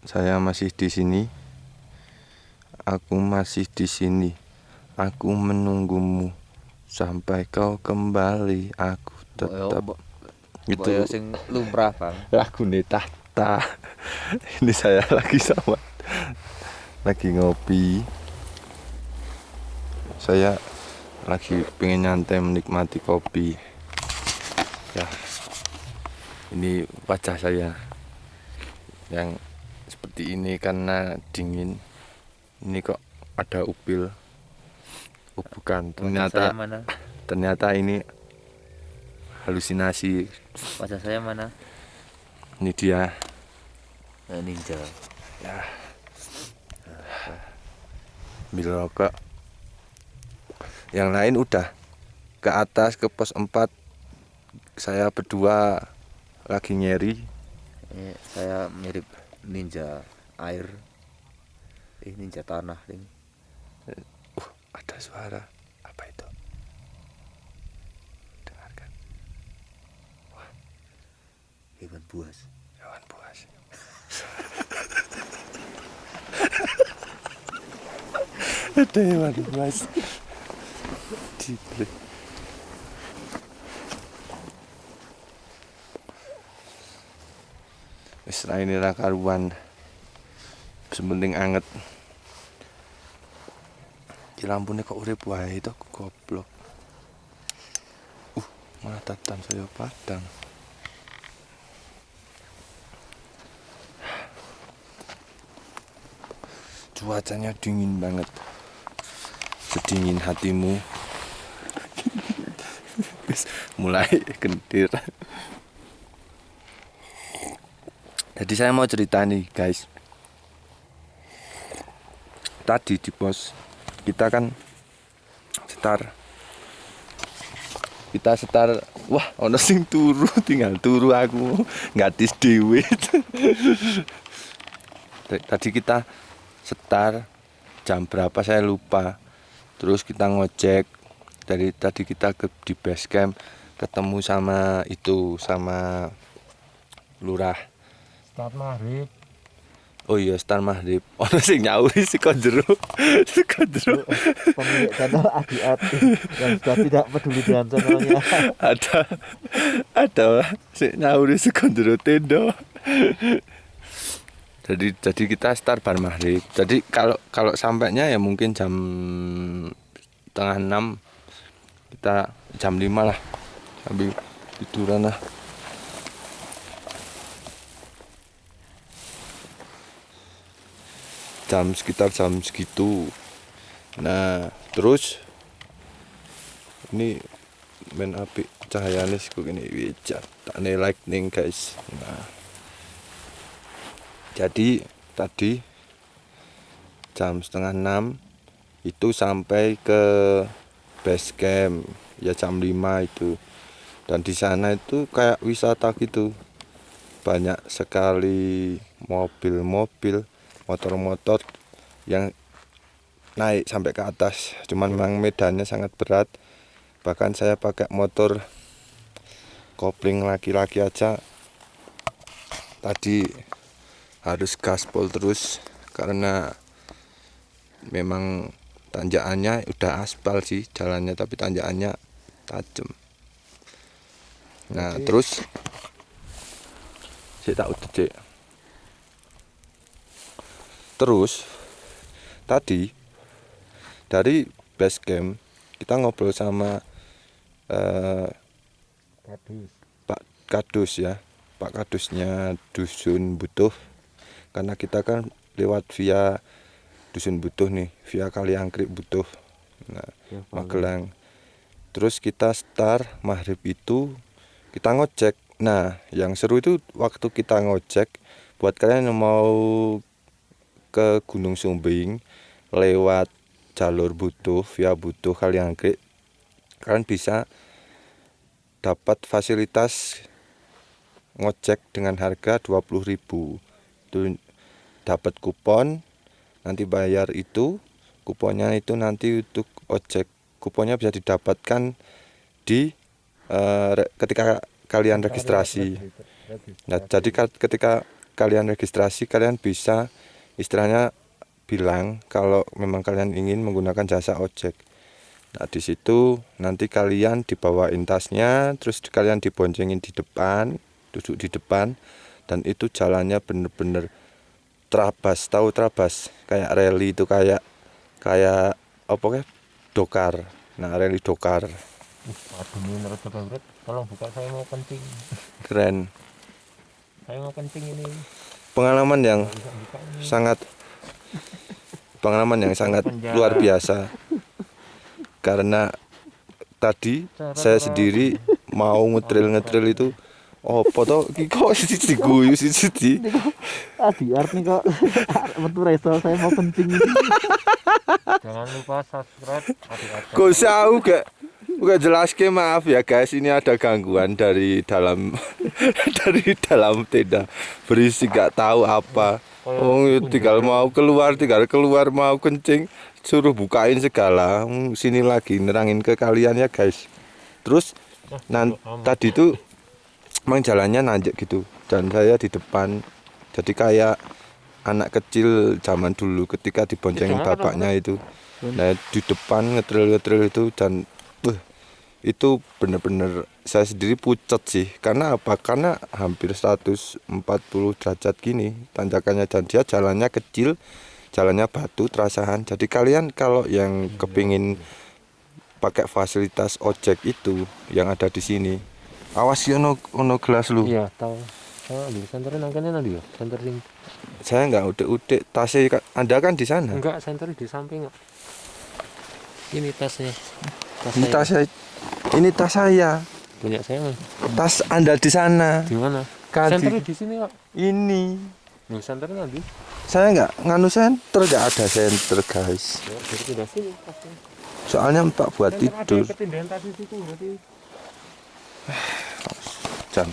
Saya masih di sini. Aku masih di sini. Aku menunggumu sampai kau kembali. Aku tetap. Itu sing lumrah, Bang. Lagu Tahta. Ini saya lagi ngopi. Saya lagi pengen nyantai menikmati kopi. Ya, ini wajah saya yang seperti ini karena dingin. Ini kok ada upil. Oh, bukan, Wajah saya mana? ternyata ini halusinasi. Wajah saya mana? Ini dia. Ninja. Ya, ambil rokok. Yang lain udah ke atas ke pos 4. Saya berdua lagi nyeri. Saya mirip ninja air. Ninja tanah ini. Ada suara. Apa itu? Dengarkan. Hewan buas. Hewan buas. Ada hewan buas. Ciblek. Wis ra ini ra karuan. Sementing anget. Ki lampune kok urip wae to goblok. Malah tatan saya padang. Cuacanya dingin banget. Sedingin hatimu. Mulai kentir. Jadi saya mau cerita nih guys. Tadi di pos kita kan setar. Wah, ono sing turu, tinggal turu aku ngatis dhewe. Tadi kita setar jam berapa saya lupa. Terus kita ngojek. Dari tadi kita di base camp ketemu sama lurah. Start maghrib. Oh iya, start maghrib. Ono sing nyauri saka jero. Pemilik channel Adi-Adi yang sudah tidak peduli dengan channelnya. ada sing nyauri saka jero tenda. Jadi kita start bar maghrib. Jadi kalau sampainya ya mungkin jam 5:30. Kita jam 5 lah. Sambil tiduran lah. Sekitar jam segitu. Nah, terus ini main api cahayanya kok ini wijat. Tak lightning guys. Nah, jadi tadi jam 5:30 itu sampai ke base camp ya jam 5 itu. Dan di sana itu kayak wisata gitu. Banyak sekali mobil-mobil, motor-motor yang naik sampai ke atas. Cuman memang medannya sangat berat. Bahkan saya pakai motor kopling laki-laki aja tadi harus gaspol terus karena memang tanjakannya udah aspal sih jalannya, tapi tanjakannya tajam. Nah, terus saya tak udah cek. Terus tadi dari base camp kita ngobrol sama Pak Kadus ya, Pak Kadusnya Dusun Butuh. Karena kita kan lewat via Dusun Butuh nih, via Kaliangkrik Butuh. Nah, ya, Magelang. Terus kita start maghrib itu kita ngojek. Nah, yang seru itu waktu kita ngojek, buat kalian yang mau ke Gunung Sumbing lewat jalur Butuh via Butuh Kaliangkrik, kalian bisa dapat fasilitas ngojek dengan harga 20.000. Itu dapat kupon, nanti bayar itu, kuponnya itu nanti untuk ojek. Kuponnya bisa didapatkan di ketika kalian registrasi. Nah, jadi ketika kalian registrasi, kalian bisa istilahnya bilang kalau memang kalian ingin menggunakan jasa ojek. Nah di situ nanti kalian dibawain tasnya, terus kalian diboncengin di depan, duduk di depan, dan itu jalannya bener-bener trabas, tahu trabas, kayak rally itu kayak apa ya, dokar. Nah rally dokar, Aduh, ini menurut berat. Tolong buka, saya mau kencing. keren. Saya mau kencing ini. Pengalaman yang Nggak bisa buka ini. sangat luar biasa, karena tadi saya sendiri mau ngetril itu foto kok siji guyu siji. Tadi artinya kok metu reso saya mau kencing. Jangan lupa subscribe adik-adik. Kok saya gak jelas ke, maaf ya guys, ini ada gangguan dari dalam dari dalam tenda, berisik gak tahu apa. Tinggal keluar mau kencing suruh bukain segala. Sini lagi nerangin ke kalian ya guys. Terus tadi tuh emang jalannya nanjak gitu, dan saya di depan, jadi kayak anak kecil zaman dulu ketika diboncengin bapaknya itu. Nah di depan ngetril itu, dan itu bener-bener saya sendiri pucet sih. Karena apa? Karena hampir 140 derajat gini tanjakannya, dan dia jalannya kecil, jalannya batu terasahan. Jadi kalian kalau yang kepingin pakai fasilitas ojek itu yang ada di sini, awas ya ono gelas lu. Iya, tahu. Di senterin angkanya nanti ya. Senterin. Saya nggak udik tasnya, Anda kan di sana. Enggak, senterin di samping. Ini tasnya. Ini tas saya. Punya saya, Mas. Tas Anda di sana. Di mana? Kan Senterin di sini, Kak. ini. Loh, senterin nanti. Saya nggak nganu senter, nggak ada senter guys. Ya, jadi pindah sini tasnya. Soalnya Pak buat tidur. Ada ketindihan tadi situ berarti. Jan.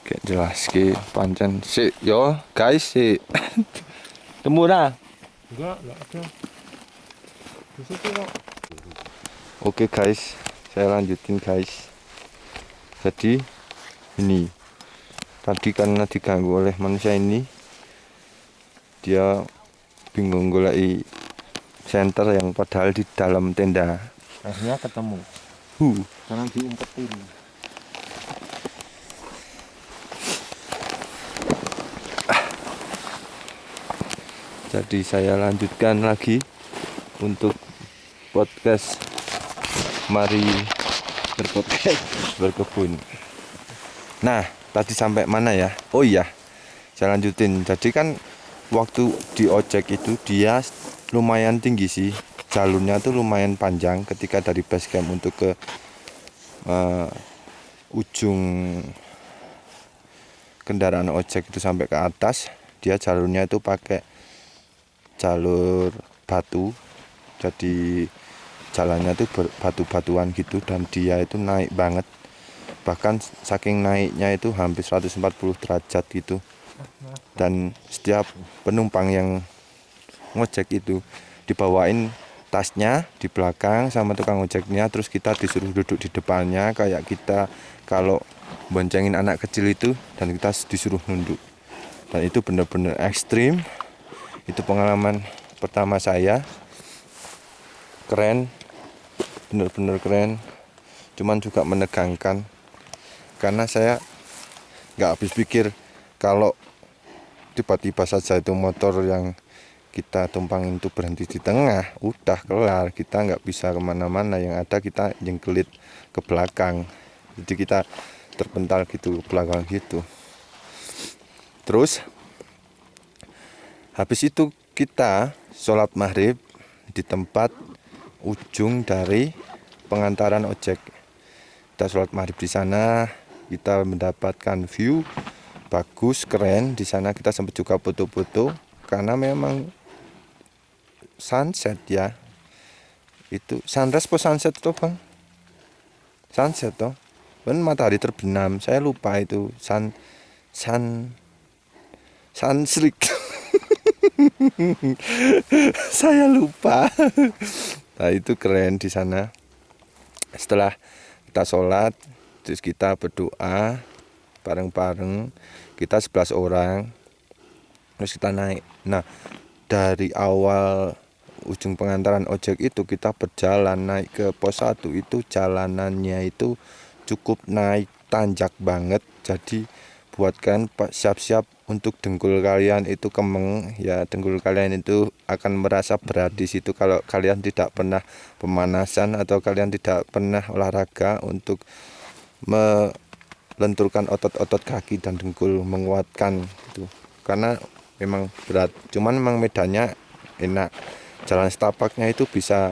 Kayak jelas ki pancen sik yo guys sik. Temu dah. Enggak ada. Di situ, Kak. Oke guys, saya lanjutin guys. Jadi ini tadi karena diganggu oleh manusia ini, dia bingung golek senter yang padahal di dalam tenda. Akhirnya ketemu. Sekarang diumpetin. Jadi saya lanjutkan lagi untuk podcast Mari Berpodcast Berkebun. Nah, tadi sampai mana ya? Oh iya, saya lanjutin. Jadi kan waktu di ojek itu dia lumayan tinggi sih. Jalurnya tuh lumayan panjang ketika dari base camp untuk ke ujung kendaraan ojek itu sampai ke atas. Dia jalurnya itu pakai jalur batu, jadi jalannya tuh batu-batuan gitu, dan dia itu naik banget, bahkan saking naiknya itu hampir 140 derajat gitu. Dan setiap penumpang yang ngojek itu dibawain tasnya di belakang sama tukang ojeknya, terus kita disuruh duduk di depannya kayak kita kalau boncengin anak kecil itu, dan kita disuruh nunduk. Dan itu benar-benar ekstrim. Itu pengalaman pertama saya. Keren, bener-bener keren, cuman juga menegangkan karena saya nggak habis pikir kalau tiba-tiba saja itu motor yang kita tumpangin itu berhenti di tengah, udah kelar, kita nggak bisa kemana-mana, yang ada kita jengkelit ke belakang, jadi kita terpental gitu ke belakang gitu. Terus habis itu kita sholat maghrib di tempat ujung dari pengantaran ojek. Kita sholat maghrib di sana, kita mendapatkan view bagus, keren. Di sana kita sempat juga foto-foto karena memang sunset ya. Itu sunrise po sunset tuh bang? Sunset toh. Kan matahari terbenam. Saya lupa itu sunset. Saya lupa. Nah itu keren di sana. Setelah kita sholat, terus kita berdoa bareng-bareng. Kita 11 orang. Terus kita naik. Nah, dari awal ujung pengantaran ojek itu kita berjalan naik ke pos 1 itu jalanannya itu cukup naik tanjak banget. Jadi buatkan siap-siap untuk dengkul kalian itu kemeng ya, dengkul kalian itu akan merasa berat di situ kalau kalian tidak pernah pemanasan atau kalian tidak pernah olahraga untuk melenturkan otot-otot kaki dan dengkul, menguatkan gitu. Karena memang berat, cuman memang medannya enak. Jalan setapaknya itu bisa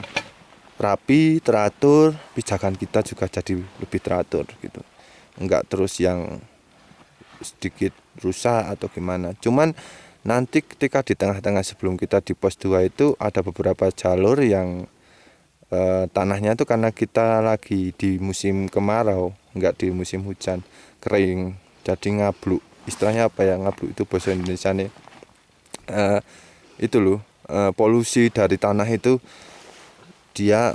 rapi, teratur, pijakan kita juga jadi lebih teratur gitu. Enggak terus yang sedikit rusak atau gimana. Cuman nanti ketika di tengah-tengah sebelum kita di pos 2 itu ada beberapa jalur yang tanahnya itu karena kita lagi di musim kemarau, enggak di musim hujan, kering, jadi ngabluk. Istilahnya apa ya ngabluk itu bahasa Indonesia nih? Itu loh, polusi dari tanah itu dia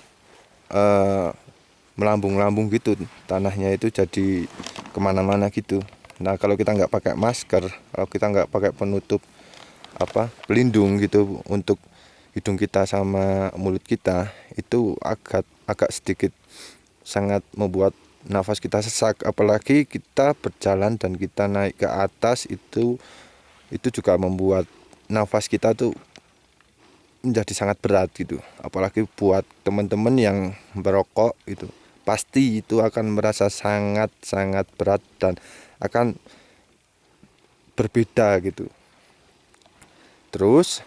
melambung-lambung gitu, tanahnya itu jadi kemana-mana gitu. Nah kalau kita nggak pakai masker, kalau kita nggak pakai penutup pelindung gitu untuk hidung kita sama mulut kita, itu agak sedikit sangat membuat nafas kita sesak. Apalagi kita berjalan dan kita naik ke atas itu juga membuat nafas kita tuh menjadi sangat berat gitu. Apalagi buat teman-teman yang merokok itu pasti itu akan merasa sangat berat dan akan berbeda gitu. Terus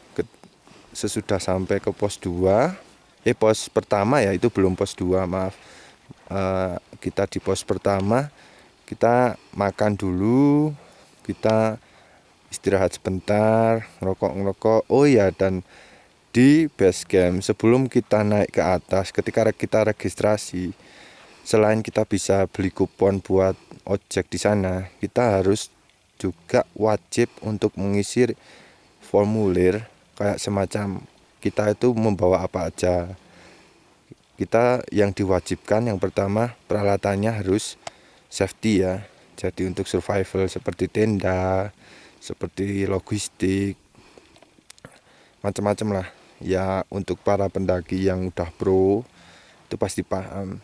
sesudah sampai ke pos 2, pos pertama ya, itu belum pos 2, maaf. Kita di pos pertama, kita makan dulu, kita istirahat sebentar, ngerokok. Oh ya, dan di base camp sebelum kita naik ke atas, ketika kita registrasi, selain kita bisa beli kupon buat ojek di sana, kita harus juga wajib untuk mengisi formulir kayak semacam kita itu membawa apa aja. Kita yang diwajibkan yang pertama peralatannya harus safety ya. Jadi untuk survival seperti tenda, seperti logistik, macam-macam lah. Ya untuk para pendaki yang udah pro itu pasti paham.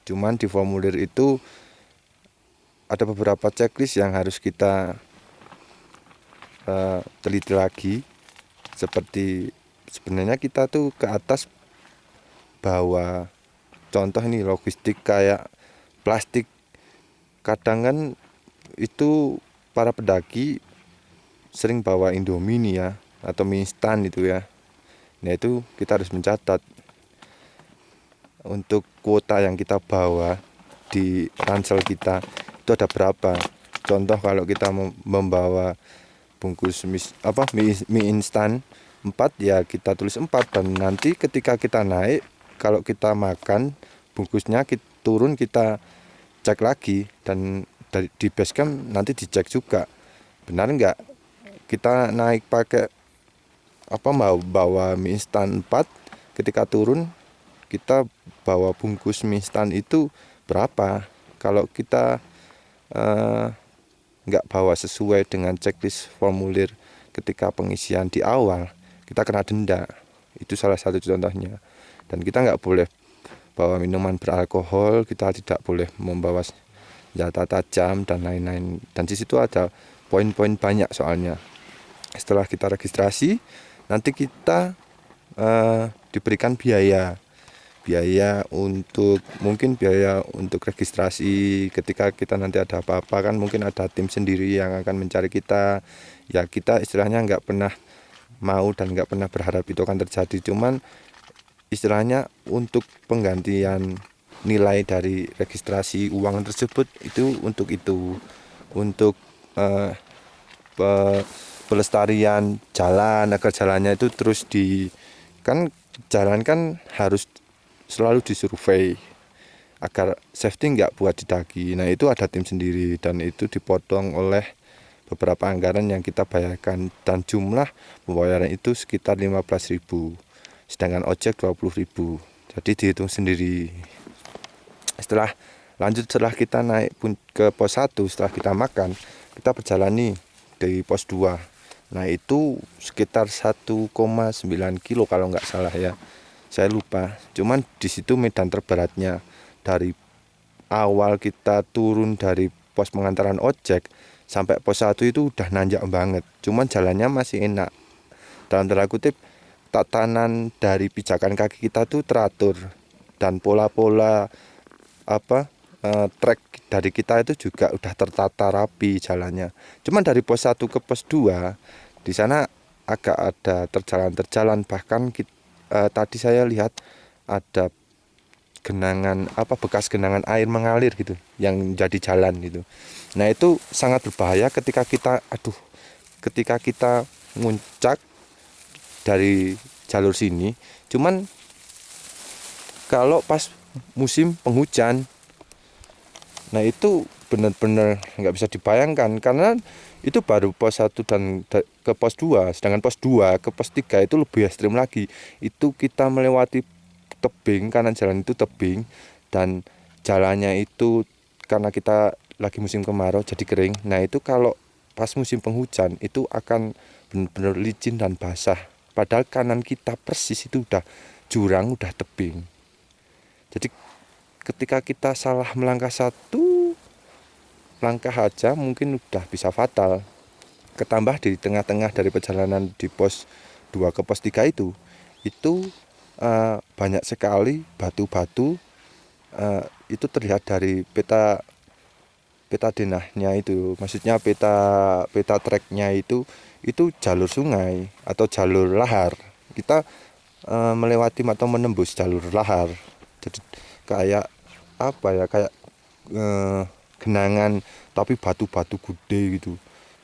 Cuman di formulir itu ada beberapa checklist yang harus kita teliti lagi. Seperti sebenarnya kita tuh ke atas bawa contoh ini logistik kayak plastik. Kadang kan itu para pendaki sering bawa Indomie nih ya, atau mie instan itu ya. Nah itu kita harus mencatat untuk kuota yang kita bawa di ransel kita itu ada berapa. Contoh kalau kita membawa bungkus mie instan 4 ya kita tulis 4, dan nanti ketika kita naik kalau kita makan bungkusnya turun kita cek lagi, dan di base camp nanti dicek juga benar enggak kita naik pakai bawa mie instan 4, ketika turun kita bawa bungkus mie instan itu berapa. Kalau kita nggak bawa sesuai dengan checklist formulir ketika pengisian di awal, kita kena denda. Itu salah satu contohnya. Dan kita nggak boleh bawa minuman beralkohol, kita tidak boleh membawa senjata tajam dan lain-lain. Dan di situ ada poin-poin banyak soalnya. Setelah kita registrasi, nanti kita diberikan biaya untuk registrasi. Ketika kita nanti ada apa-apa kan mungkin ada tim sendiri yang akan mencari kita. Ya kita istilahnya nggak pernah mau dan nggak pernah berharap itu akan terjadi. Cuman istilahnya untuk penggantian nilai dari registrasi uang tersebut itu untuk pelestarian jalan, agar jalannya itu terus jalan kan harus selalu disurvei agar safety nggak buat didaki. Nah itu ada tim sendiri dan itu dipotong oleh beberapa anggaran yang kita bayarkan, dan jumlah pembayaran itu sekitar 15.000, sedangkan ojek 20.000. Jadi dihitung sendiri. Setelah kita naik pun ke pos 1, setelah kita makan, kita berjalan nih dari pos 2. Nah itu sekitar 1,9 kilo kalau nggak salah ya, saya lupa. Cuman di situ medan terberatnya. Dari awal kita turun dari pos pengantaran ojek sampai pos 1 itu udah nanjak banget. Cuman jalannya masih enak. Dalam tanda kutip, tatanan dari pijakan kaki kita tuh teratur, dan pola-pola trek dari kita itu juga udah tertata rapi jalannya. Cuman dari pos 1 ke pos 2 di sana agak ada terjalan-terjalan, bahkan tadi saya lihat ada genangan bekas genangan air mengalir gitu yang jadi jalan gitu. Nah, itu sangat berbahaya ketika kita muncak dari jalur sini. Cuman kalau pas musim penghujan, nah itu benar-benar nggak bisa dibayangkan, karena itu baru pos 1 dan ke pos 2, sedangkan pos 2 ke pos 3 itu lebih ekstrim lagi. Itu kita melewati tebing, kanan jalan itu tebing, dan jalannya itu karena kita lagi musim kemarau jadi kering. Nah itu kalau pas musim penghujan itu akan benar-benar licin dan basah, padahal kanan kita persis itu udah jurang, udah tebing. Jadi ketika kita salah melangkah satu langkah aja mungkin udah bisa fatal. Ketambah di tengah-tengah dari perjalanan di pos 2 ke pos 3 itu banyak sekali batu-batu. Itu terlihat dari peta denahnya itu, maksudnya peta treknya itu jalur sungai atau jalur lahar. Kita melewati atau menembus jalur lahar. Jadi kayak kayak genangan tapi batu-batu gede gitu,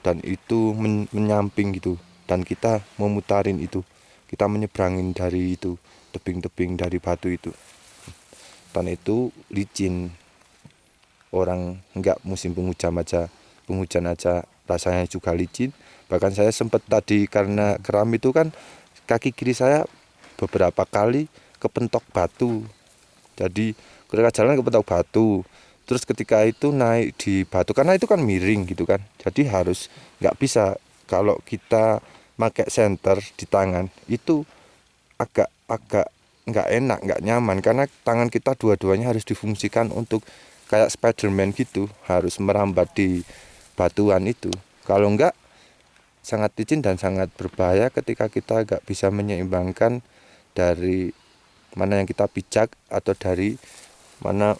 dan itu menyamping gitu, dan kita memutarin itu, kita menyeberangin dari itu tebing-tebing dari batu itu, dan itu licin. Orang nggak musim penghujan aja rasanya juga licin. Bahkan saya sempat tadi karena keram itu kan kaki kiri saya beberapa kali kepentok batu. Jadi ketika jalan kepentok batu, terus ketika itu naik di batu, karena itu kan miring gitu kan, jadi harus nggak bisa, kalau kita pakai senter di tangan itu agak nggak enak, nggak nyaman, karena tangan kita dua-duanya harus difungsikan untuk kayak Spiderman gitu, harus merambat di batuan itu. Kalau nggak sangat licin dan sangat berbahaya ketika kita nggak bisa menyeimbangkan dari mana yang kita pijak atau dari mana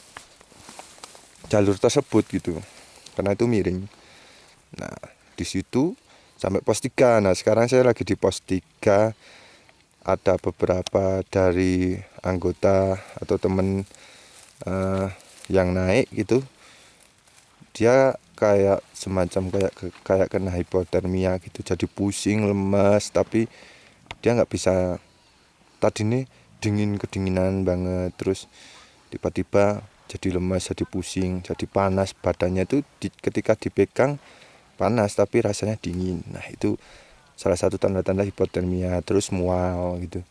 jalur tersebut gitu, karena itu miring. Nah di situ sampai pos 3. Nah sekarang saya lagi di pos 3. Ada beberapa dari anggota atau temen yang naik gitu, dia kayak semacam kayak kena hipotermia gitu, jadi pusing, lemas, tapi dia nggak bisa. Tadi nih kedinginan banget, terus tiba-tiba jadi lemas, jadi pusing, jadi panas badannya itu ketika dipegang panas tapi rasanya dingin. Nah itu salah satu tanda-tanda hipotermia. Terus mual gitu,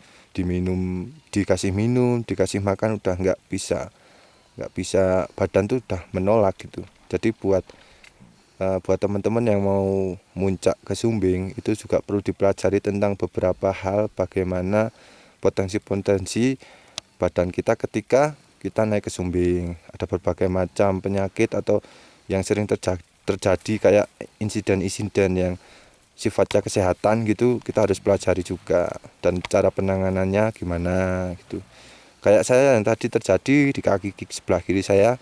dikasih minum, dikasih makan udah nggak bisa, badan tuh udah menolak gitu. Jadi buat teman-teman yang mau muncak ke Sumbing itu juga perlu dipelajari tentang beberapa hal, bagaimana potensi-potensi badan kita ketika kita naik ke Sumbing. Ada berbagai macam penyakit atau yang sering terjadi kayak insiden-insiden yang sifatnya kesehatan gitu, kita harus pelajari juga, dan cara penanganannya gimana gitu. Kayak saya yang tadi terjadi di kaki sebelah kiri saya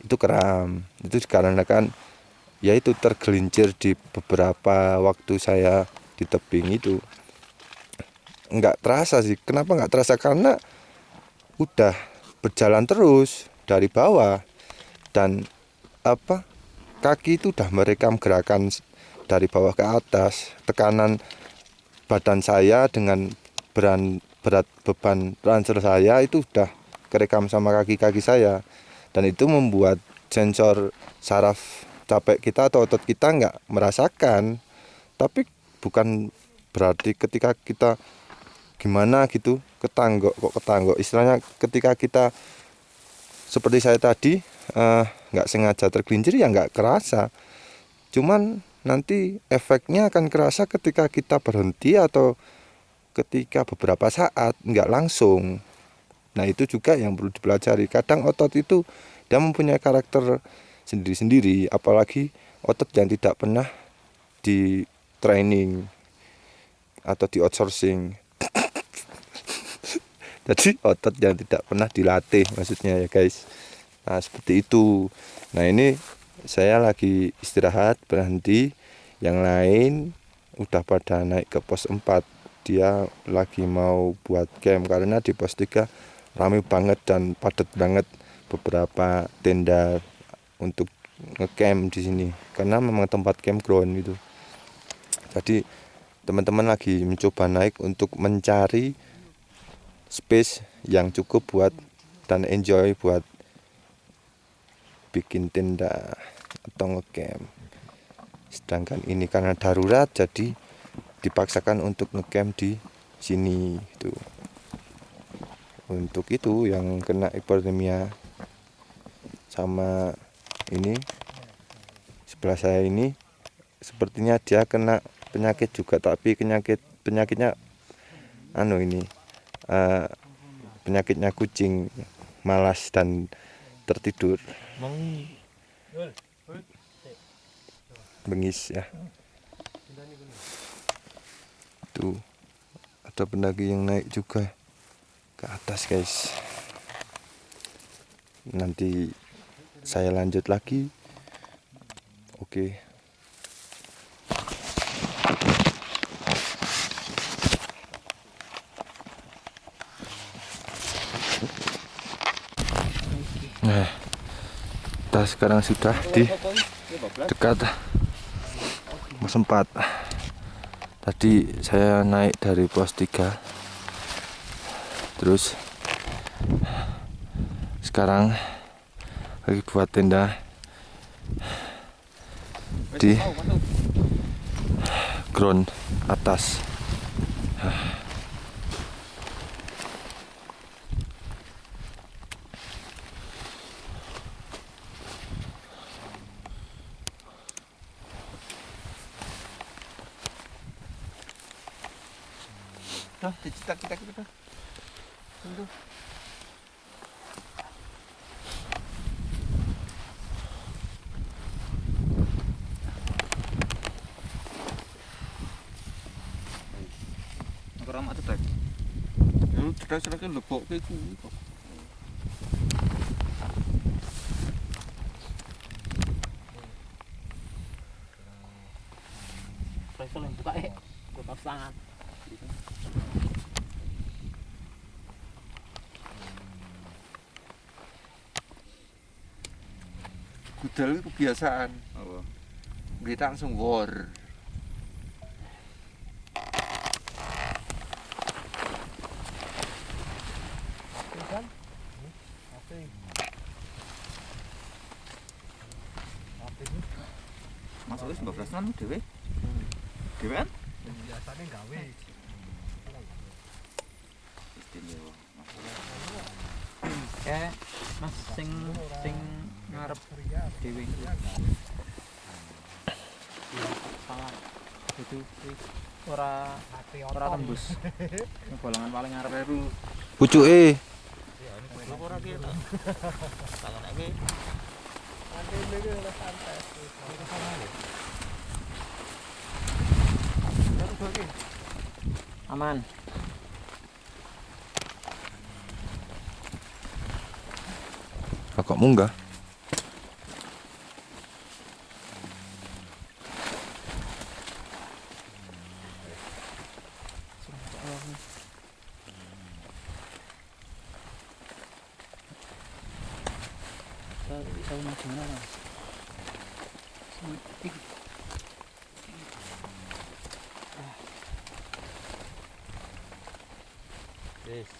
itu kram, itu dikarenakan yaitu tergelincir di beberapa waktu saya di tebing itu. Nggak terasa sih, kenapa nggak terasa, karena udah berjalan terus dari bawah, dan kaki itu udah merekam gerakan dari bawah ke atas. Tekanan badan saya dengan berat beban ransel saya itu udah kerekam sama kaki-kaki saya, dan itu membuat sensor saraf capek kita atau otot kita nggak merasakan. Tapi bukan berarti ketika kita gimana gitu ketanggok istilahnya, ketika kita seperti saya tadi nggak sengaja tergelincir ya nggak kerasa. Cuman nanti efeknya akan kerasa ketika kita berhenti atau ketika beberapa saat, nggak langsung. Nah itu juga yang perlu dipelajari. Kadang otot itu dia mempunyai karakter sendiri-sendiri, apalagi otot yang tidak pernah di training atau di outsourcing. Jadi otot yang tidak pernah dilatih maksudnya ya guys. Nah seperti itu. Nah ini saya lagi istirahat, berhenti. Yang lain udah pada naik ke pos 4. Dia lagi mau buat camp karena di pos 3 ramai banget dan padat banget beberapa tenda untuk ngecamp di sini karena memang tempat campground gitu. Jadi teman-teman lagi mencoba naik untuk mencari space yang cukup buat dan enjoy buat bikin tenda atau ngecamp. Sedangkan ini karena darurat jadi dipaksakan untuk ngecamp di sini gitu. Untuk itu yang kena hipotermia sama ini sebelah saya ini sepertinya dia kena penyakit juga, tapi penyakitnya penyakitnya kucing, malas dan tertidur, bengis ya. Tuh ada pendaki yang naik juga ke atas guys. Nanti saya lanjut lagi. Oke. Nah, kita sekarang sudah di dekat pos 4. Tadi saya naik dari pos 3. Terus sekarang lagi buat tenda di ground atas. Dah, kita. Tunggu. Kurang mak cetek. Lu cedak-cedak lebok kayak kuwi kok. Presol yang buka buka sangat. Gudal itu kebiasaan. Apa? Kita langsung war. Masuk wis 12-an dhewe. Dhewean? Biasanya gawe. Istimewa. Mas sing ngarep dhewe. Salah. Itu ora tembus. Golongan paling ngarep Baru Pucuke ora ki. Tangan iki. Aman. kok munggah. Tahu macam mana? Yes.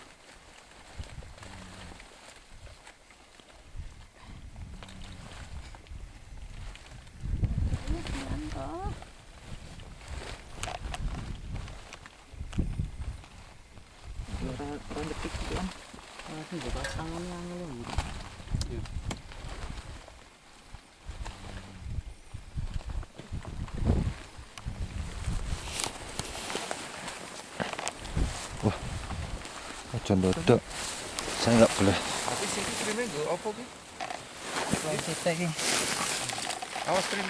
Orang detik gitu kan. Langsung buka tangannya angel. dodok. Saya nggak boleh. Tapi sing streamnya nggo opo ki? Sitek iki. Awas stream.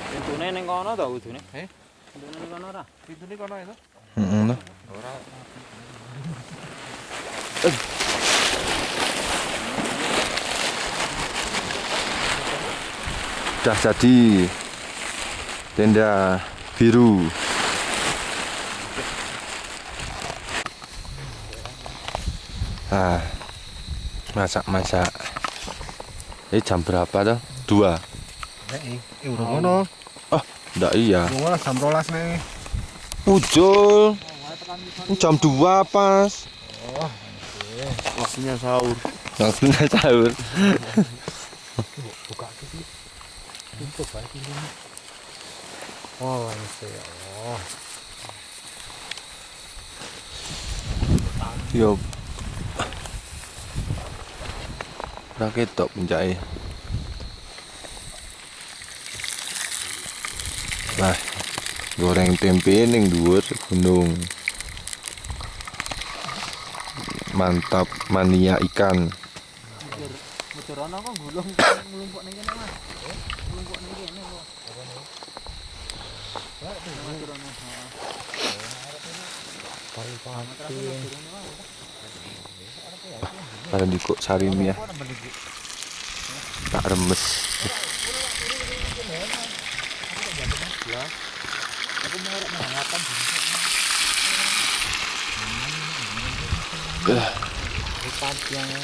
Pintune ning kono ta ujune? Eh? Pintune ning kono ora? Pintune kono itu. Heeh. Ora. Udah jadi tenda biru. Ah, masak-masak. Ini jam berapa tuh? 2. Urung ngono. Nggak iya. Ngono jam 12 nih. Ujul. Ini jam 2 pas. Waktunya sahur. Langsung sahur. Buka iki. Tutup bae ini. Oh, mesti Allah. Yo. Ora ketok puncake. Nah, goreng tempe ning dhuwur gunung. Mantap mania ikan. Mujur ana kok gulung nglumpuk ning kene Mas. Nglumpuk ning kene kok. Mujur ana. Kalau di kok sarimi ya. Tak remes.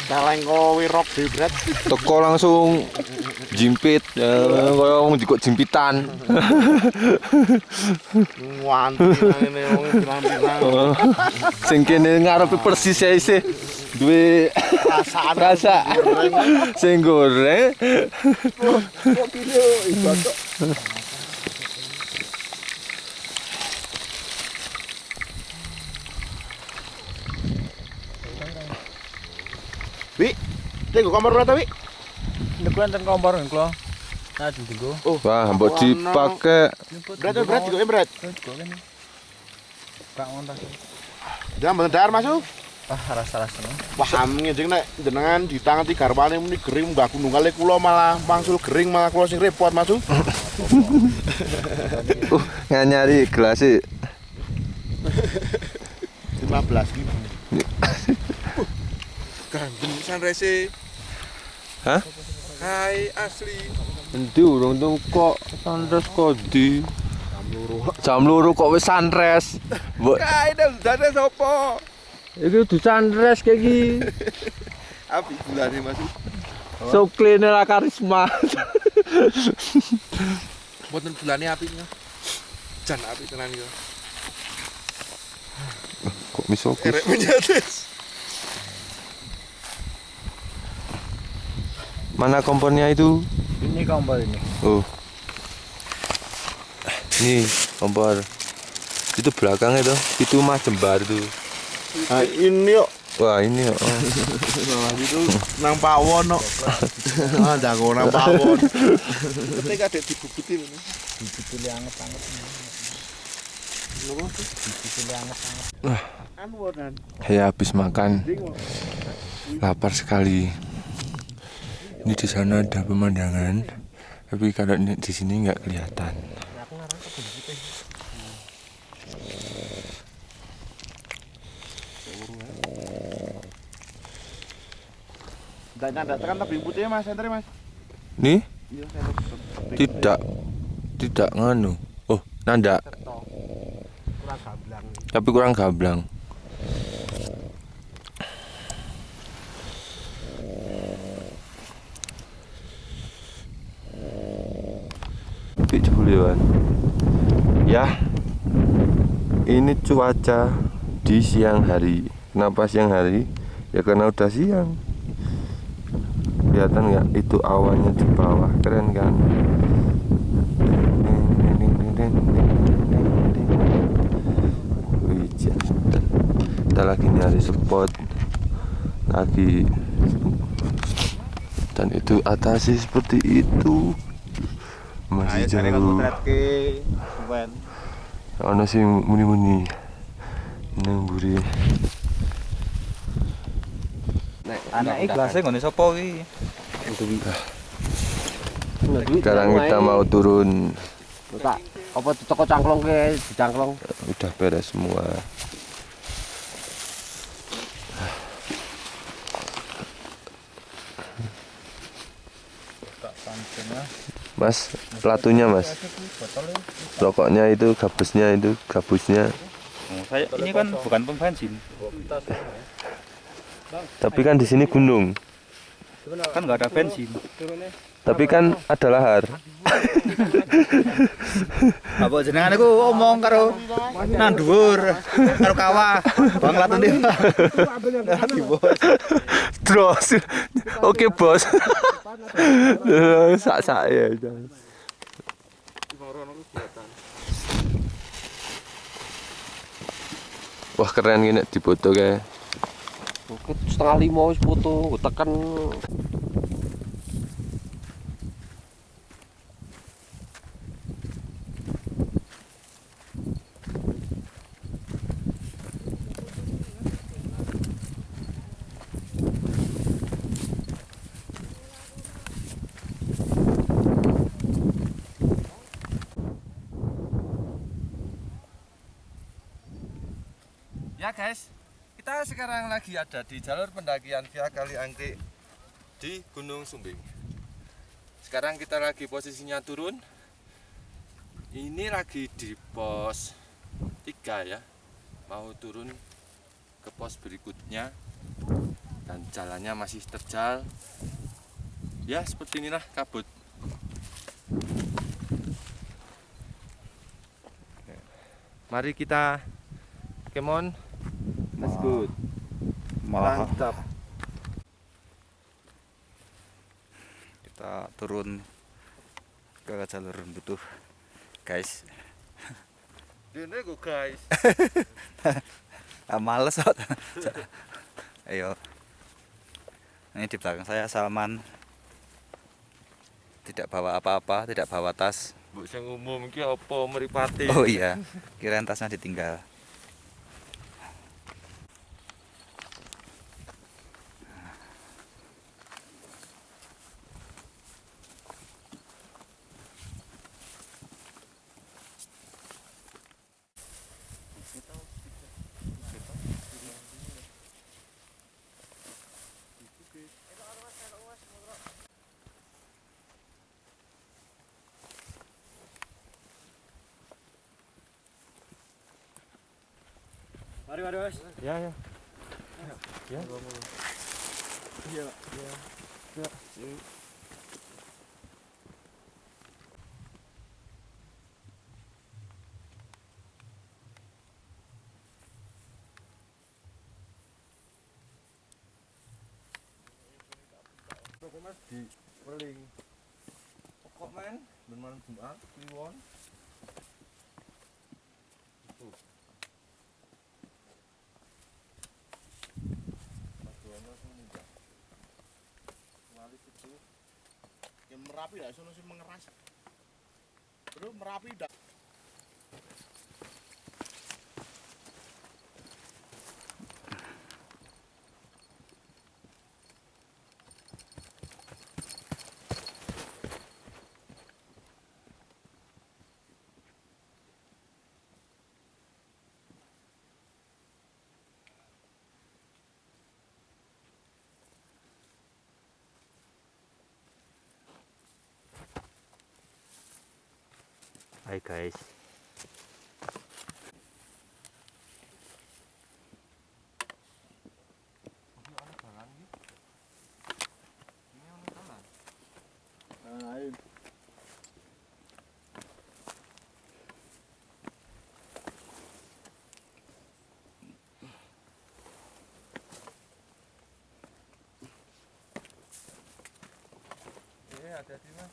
Kaleng kowe rock hibrat. Teko langsung jimpit, kaya wong dikok jimpitan. Wanti ngene wong bilang-bilang Sing kene ngarepe persis ae isih duwe rasa. Sing goreng. Wi, tengok kamar ora ta, Wi? Ndekuan ten kompor engko. Nah dienggo. Wah, mbok dipake Berat juga berat. Kak ngono. Jangan bentar masuk. Ah rasa-rasa. Paham ngejeng nek jenengan ditangeti garwane muni gering mbah gunung kali kula malah mangsul gering malah kula sing repot masuk. nganyari gelas e. 15.000. Gandeng sunrise. Hah? Hai asli. Endi urung kok sunrise kok di jam 2 kok wis sunrise. Mbok Kae dane sapa? iki du sunrise kayak iki. Api bulane Mas. Suklene la karisma. Mboten bulane apiknya. Jan apik tenan yo. Kok miso Erek menyates. mana kompornya itu? Ini kompor ini. Oh. Ini kompor. Itu belakangnya tuh. Itu Mas Jembar tuh. Ah ini yuk. Wah, ini oh. Nah, itu nang pawon kok. Ah jago nang pawon. Ketika adek dibubuti ngono. Dipilih anget-anget. Nopo? Dipilih anget-anget. Anu wonan. Saya habis makan. Lapar sekali. Ini di sana ada pemandangan, tapi kalau di sini nggak kelihatan. Ndak tekan tebing putih Mas, sentre Mas. Nih? Iya, sentre. Tidak nganu. Oh, nanda. Kurang gamblang. Tapi kurang gamblang. Bulewan. Ya, ini cuaca di siang hari. Kenapa siang hari? Ya karena udah siang. Kelihatan nggak itu awannya di bawah, keren kan? Kita lagi nyari spot, lagi Dan itu atasnya seperti itu. Masih jauh. Ono sing muni-muni nang mburi. Anak ikhlasnya nggone sapa iki? Sekarang kita mau turun. Tak apa toko cangklong ke dicangklong. Udah beres semua. Mas, pelatunya mas. Rokoknya itu, gabusnya. Saya ini kan bukan pom bensin. Tapi kan di sini gunung. Kan nggak ada bensin. Tapi kan ada lahar. Apa jenengan iku omong karo nang dhuwur, karo kawah, Bang Latune. Terus, oke bos. Sak ya. Wah keren gini di foto kayak. Oke, 4:30 wis foto, tekan. Ya guys, kita sekarang lagi ada di jalur pendakian via Kali Angke di Gunung Sumbing. Sekarang kita lagi posisinya turun. Ini lagi di pos 3 ya. Mau turun ke pos berikutnya. Dan jalannya masih terjal. Ya seperti inilah kabut. Mari kita kemon. Let's go. Mantap. Kita turun ke jalur butuh, guys. Dene go guys. Males kok. Ayo. Ini di belakang saya Salman. Tidak bawa apa-apa, tidak bawa tas. Mbok sing umum iki apa mripate? Oh iya, kirain tasnya ditinggal. Mari Mas. Ya ya. Ya. Iya. Ya. Kok Mas di weling. Kok men, ben malam Jumat kliwon. Itu. Paduannya semenjak Walis itu Yang Merapi dah sono sing mengeras. Terus Merapi dah. Hai guys. Hati-hati Mas.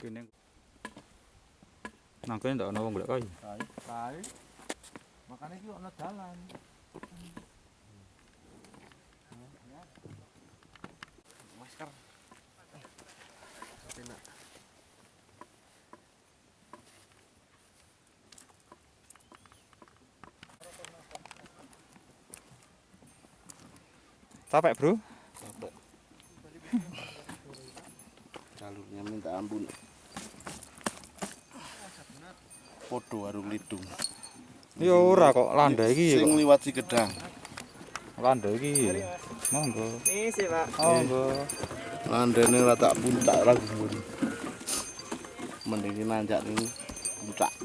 Kene. Nang kene ndak ana wong golek kayu. Kae. Makane iki ana dalan. Masker. Enak. Capek, Bro? Jalurnya minta ampun. Podo warung lidung. Ya ora kok landai iki Sing kok. liwat si gedang. Landai iki. Monggo. Isi, Pak. Monggo. Landene ora tak puntak ra gumun. Mending nanjak ning butak.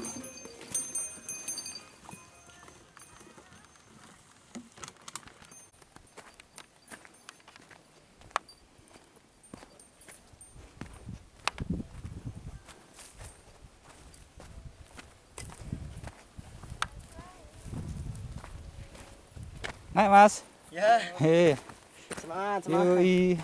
Naik, Mas. Ya, Heh. semangat. Yoi.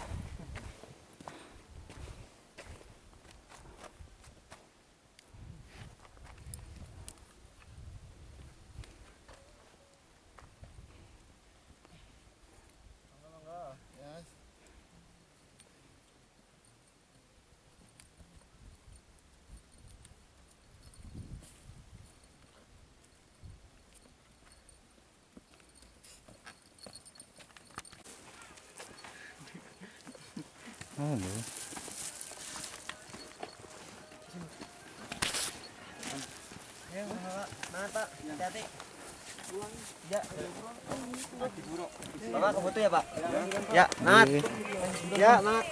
Halo. Ya, Pak. Pak. Hati-hati. Ya. Bapak kebutuh ya, Pak? Ya, Nat. Ya, Nat.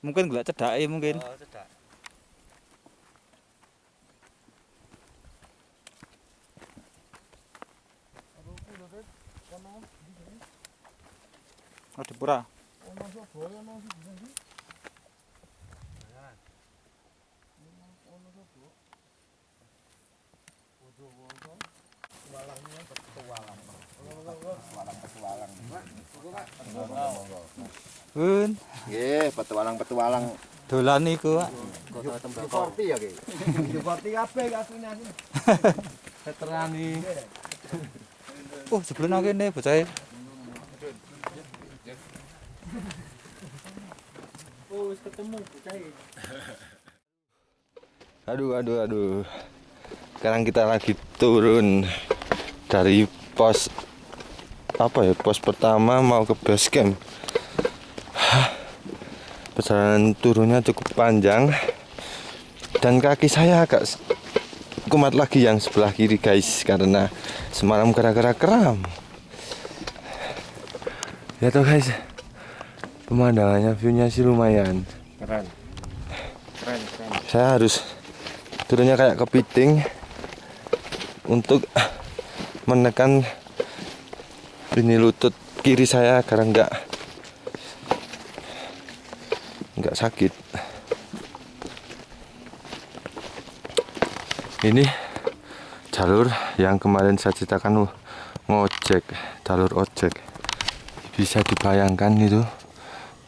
Mungkin golek cedake mungkin. Oh, sudah. Ada pura. Bun, Nggih, petualang-petualang. dolan niku, Pak. Seperti ya, Ki. Seperti kabeh kasune. Veterani. Sebelum nang kene bocah. Oh, wis ketemu bocah. Aduh. Sekarang kita lagi turun dari pos pos pertama mau ke base camp. Perjalanan turunnya cukup panjang dan kaki saya agak kumat lagi yang sebelah kiri, guys, karena semalam gara-gara kram. Ya toh, guys, pemandangannya, view-nya sih lumayan. Keren. Saya harus turunnya kayak kepiting untuk menekan ini lutut kiri saya agar enggak sakit. Ini jalur yang kemarin saya ceritakan ngojek, jalur ojek. Bisa dibayangkan itu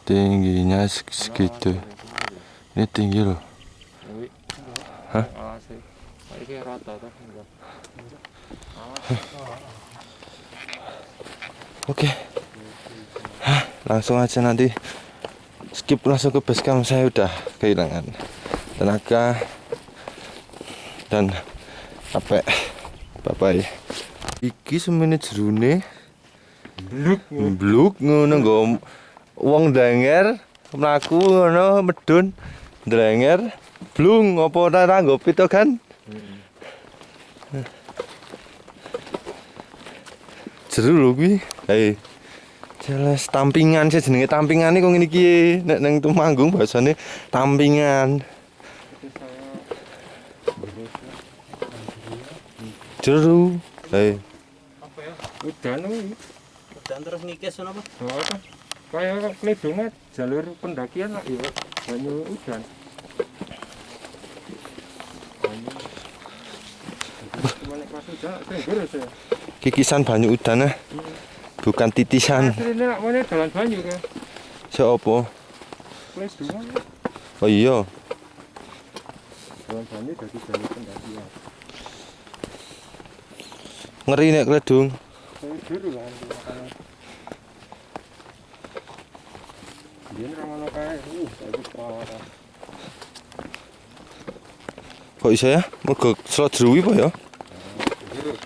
tingginya segitu. Ini tinggi loh. Hah? Iki rata to. Oke. Langsung aja nanti skip langsung ke base camp. Saya udah kehilangan tenaga dan capek. Bye-bye. Iki semene jerone bluk ngono nggo wong denger mlaku ngono medun ndrenger blung apa ora nggo pitokan. Jeru lho kuwi. Jelas tampingan sih jenenge tampingan kok ngene iki nek nang Tumanggung bahasane tampingan. Jeru. Apa ya? Udan kuwi. Dan terus ngikis ngono apa? Oh, kayak kledonge jalur pendakian lah ya. Banyu udan. nek pas hujan sing gurus ya. Kikisan banyu udan bukan titisan. Asline nek meneh dalan banyu ka. Sopo? Kledung Oh iya. dalan banyu dadi jalur pendakian. Ngeri nek kledung. Saya biru kan makanya. Biyen ra ngono kae. Saiki parah. Kok iso ya? Mergo slot jeruwi apa ya? Gurus.